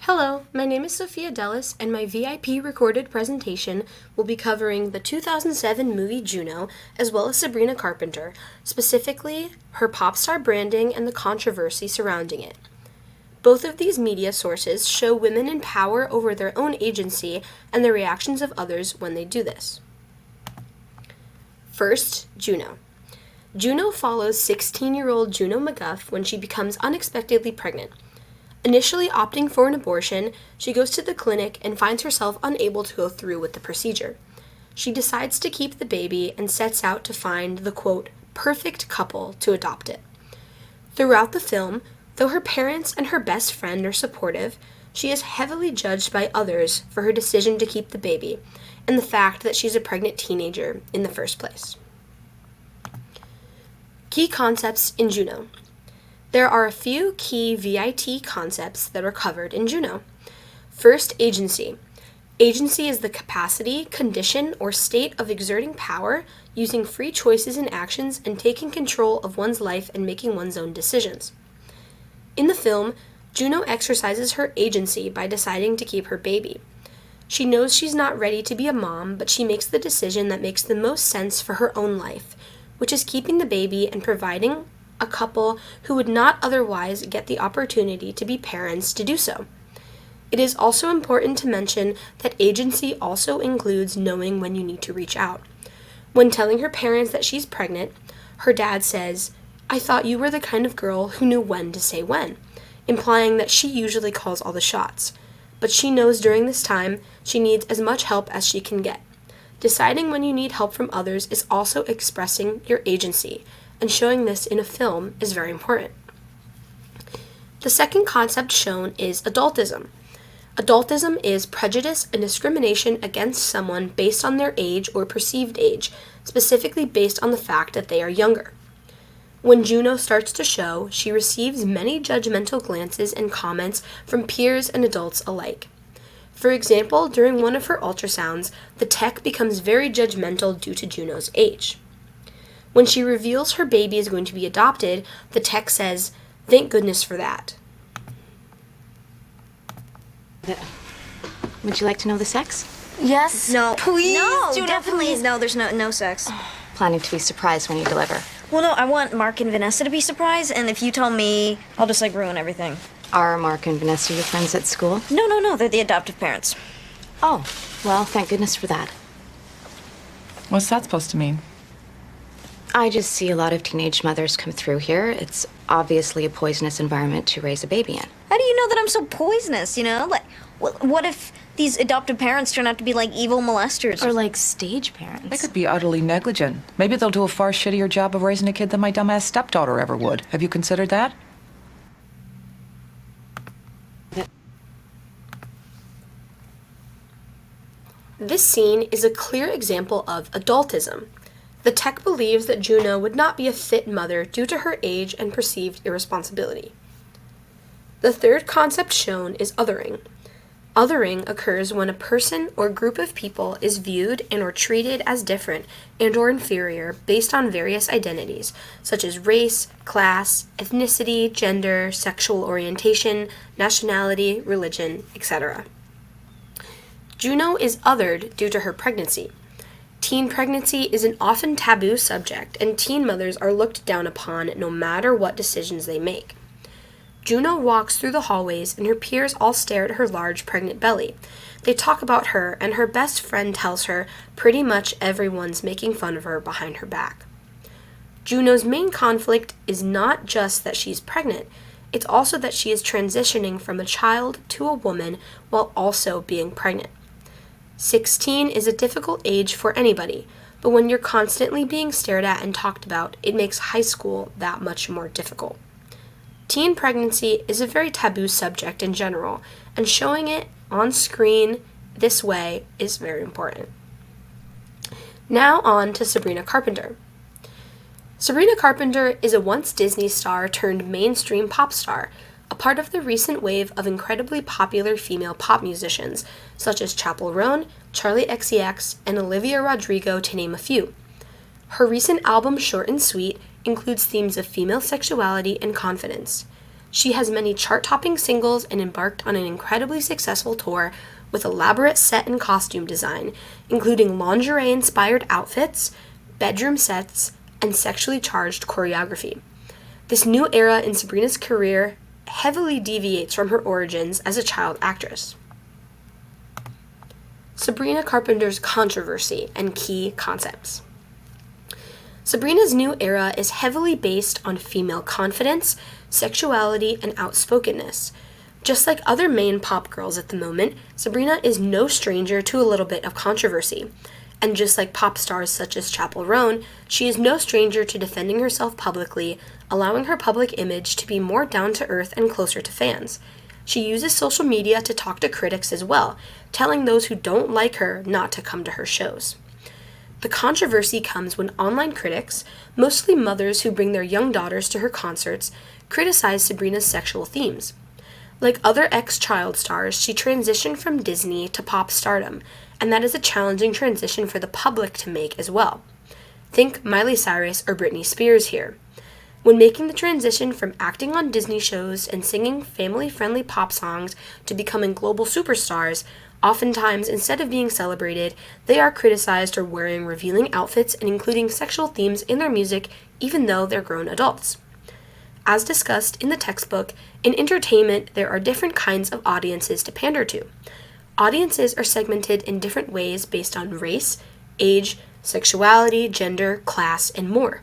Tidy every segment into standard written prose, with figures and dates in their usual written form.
Hello, my name is Sophia Dellis, and my VIP recorded presentation will be covering the 2007 movie Juno, as well as Sabrina Carpenter, specifically her pop star branding and the controversy surrounding it. Both of these media sources show women in power over their own agency and the reactions of others when they do this. First, Juno. Juno follows 16-year-old Juno McGuff when she becomes unexpectedly pregnant. Initially opting for an abortion, she goes to the clinic and finds herself unable to go through with the procedure. She decides to keep the baby and sets out to find the, quote, perfect couple to adopt it. Throughout the film, though her parents and her best friend are supportive, she is heavily judged by others for her decision to keep the baby and the fact that she's a pregnant teenager in the first place. Key concepts in Juno. There are a few key VIT concepts that are covered in Juno. First, agency. Agency is the capacity, condition, or state of exerting power, using free choices and actions, and taking control of one's life and making one's own decisions. In the film, Juno exercises her agency by deciding to keep her baby. She knows she's not ready to be a mom, but she makes the decision that makes the most sense for her own life, which is keeping the baby and providing a couple who would not otherwise get the opportunity to be parents to do so. It is also important to mention that agency also includes knowing when you need to reach out. When telling her parents that she's pregnant, her dad says, "I thought you were the kind of girl who knew when to say when," implying that she usually calls all the shots. But she knows during this time she needs as much help as she can get. Deciding when you need help from others is also expressing your agency, and showing this in a film is very important. The second concept shown is adultism. Adultism is prejudice and discrimination against someone based on their age or perceived age, specifically based on the fact that they are younger. When Juno starts to show, she receives many judgmental glances and comments from peers and adults alike. For example, during one of her ultrasounds, the tech becomes very judgmental due to Juno's age. When she reveals her baby is going to be adopted, the tech says, "Thank goodness for that." Would you like to know the sex? Yes. No. Please. No, Juno, definitely. please. No, there's no sex. Planning to be surprised when you deliver. Well, no, I want Mark and Vanessa to be surprised, and if you tell me, I'll just, ruin everything. Are Mark and Vanessa your friends at school? No, they're the adoptive parents. Oh, well, thank goodness for that. What's that supposed to mean? I just see a lot of teenage mothers come through here. It's obviously a poisonous environment to raise a baby in. How do you know that I'm so poisonous, what if these adoptive parents turn out to be, evil molesters? Or like stage parents. They could be utterly negligent. Maybe they'll do a far shittier job of raising a kid than my dumbass stepdaughter ever would. Have you considered that? This scene is a clear example of adultism. The tech believes that Juno would not be a fit mother due to her age and perceived irresponsibility. The third concept shown is othering. Othering occurs when a person or group of people is viewed and or treated as different and or inferior based on various identities, such as race, class, ethnicity, gender, sexual orientation, nationality, religion, etc. Juno is othered due to her pregnancy. Teen pregnancy is an often taboo subject, and teen mothers are looked down upon no matter what decisions they make. Juno walks through the hallways, and her peers all stare at her large pregnant belly. They talk about her, and her best friend tells her pretty much everyone's making fun of her behind her back. Juno's main conflict is not just that she's pregnant, it's also that she is transitioning from a child to a woman while also being pregnant. 16 is a difficult age for anybody, but when you're constantly being stared at and talked about, it makes high school that much more difficult. Teen pregnancy is a very taboo subject in general, and showing it on screen this way is very important. Now on to Sabrina Carpenter. Sabrina Carpenter is a once Disney star turned mainstream pop star, a part of the recent wave of incredibly popular female pop musicians, such as Chappell Roan, Charli XCX, and Olivia Rodrigo, to name a few. Her recent album, Short and Sweet, includes themes of female sexuality and confidence. She has many chart-topping singles and embarked on an incredibly successful tour with elaborate set and costume design, including lingerie-inspired outfits, bedroom sets, and sexually charged choreography. This new era in Sabrina's career heavily deviates from her origins as a child actress. Sabrina Carpenter's controversy and key concepts. Sabrina's new era is heavily based on female confidence, sexuality, and outspokenness. Just like other main pop girls at the moment, Sabrina is no stranger to a little bit of controversy. And just like pop stars such as Chappell Roan, she is no stranger to defending herself publicly, allowing her public image to be more down-to-earth and closer to fans. She uses social media to talk to critics as well, telling those who don't like her not to come to her shows. The controversy comes when online critics, mostly mothers who bring their young daughters to her concerts, criticize Sabrina's sexual themes. Like other ex-child stars, she transitioned from Disney to pop stardom, and that is a challenging transition for the public to make as well. Think Miley Cyrus or Britney Spears here. When making the transition from acting on Disney shows and singing family-friendly pop songs to becoming global superstars, oftentimes, instead of being celebrated, they are criticized for wearing revealing outfits and including sexual themes in their music, even though they're grown adults. As discussed in the textbook, in entertainment, there are different kinds of audiences to pander to. Audiences are segmented in different ways based on race, age, sexuality, gender, class, and more.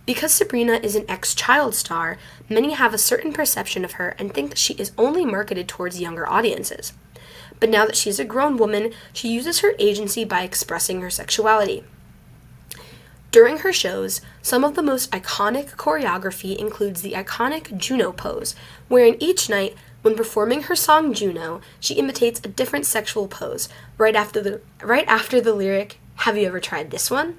Because Sabrina is an ex-child star, many have a certain perception of her and think that she is only marketed towards younger audiences. But now that she's a grown woman, she uses her agency by expressing her sexuality. During her shows, some of the most iconic choreography includes the iconic Juno pose, wherein each night, when performing her song Juno, she imitates a different sexual pose, right after the lyric, "Have you ever tried this one?"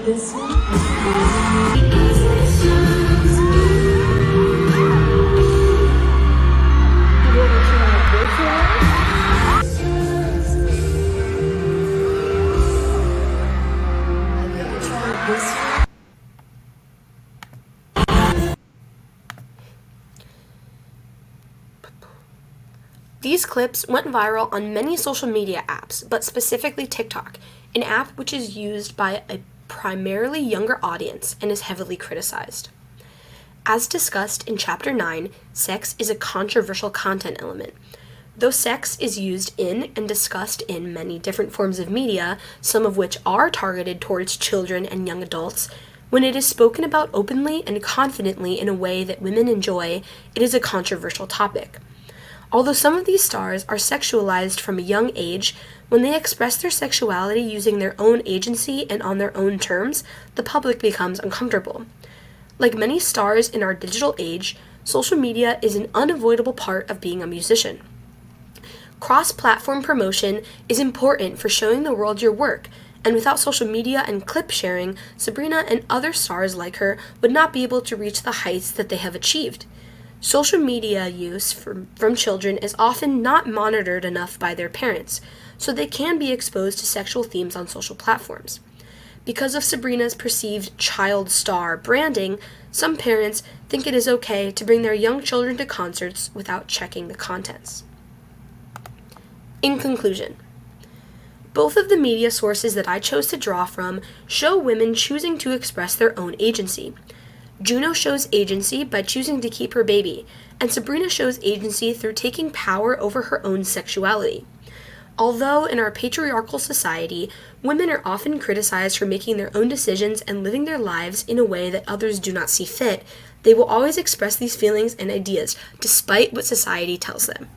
This one? These clips went viral on many social media apps, but specifically TikTok, an app which is used by a primarily younger audience and is heavily criticized. As discussed in Chapter 9, sex is a controversial content element. Though sex is used in and discussed in many different forms of media, some of which are targeted towards children and young adults, when it is spoken about openly and confidently in a way that women enjoy, it is a controversial topic. Although some of these stars are sexualized from a young age, when they express their sexuality using their own agency and on their own terms, the public becomes uncomfortable. Like many stars in our digital age, social media is an unavoidable part of being a musician. Cross-platform promotion is important for showing the world your work, and without social media and clip sharing, Sabrina and other stars like her would not be able to reach the heights that they have achieved. Social media use from children is often not monitored enough by their parents, so they can be exposed to sexual themes on social platforms. Because of Sabrina's perceived child star branding, some parents think it is okay to bring their young children to concerts without checking the contents. In conclusion, both of the media sources that I chose to draw from show women choosing to express their own agency. Juno shows agency by choosing to keep her baby, and Sabrina shows agency through taking power over her own sexuality. Although in our patriarchal society, women are often criticized for making their own decisions and living their lives in a way that others do not see fit, they will always express these feelings and ideas, despite what society tells them.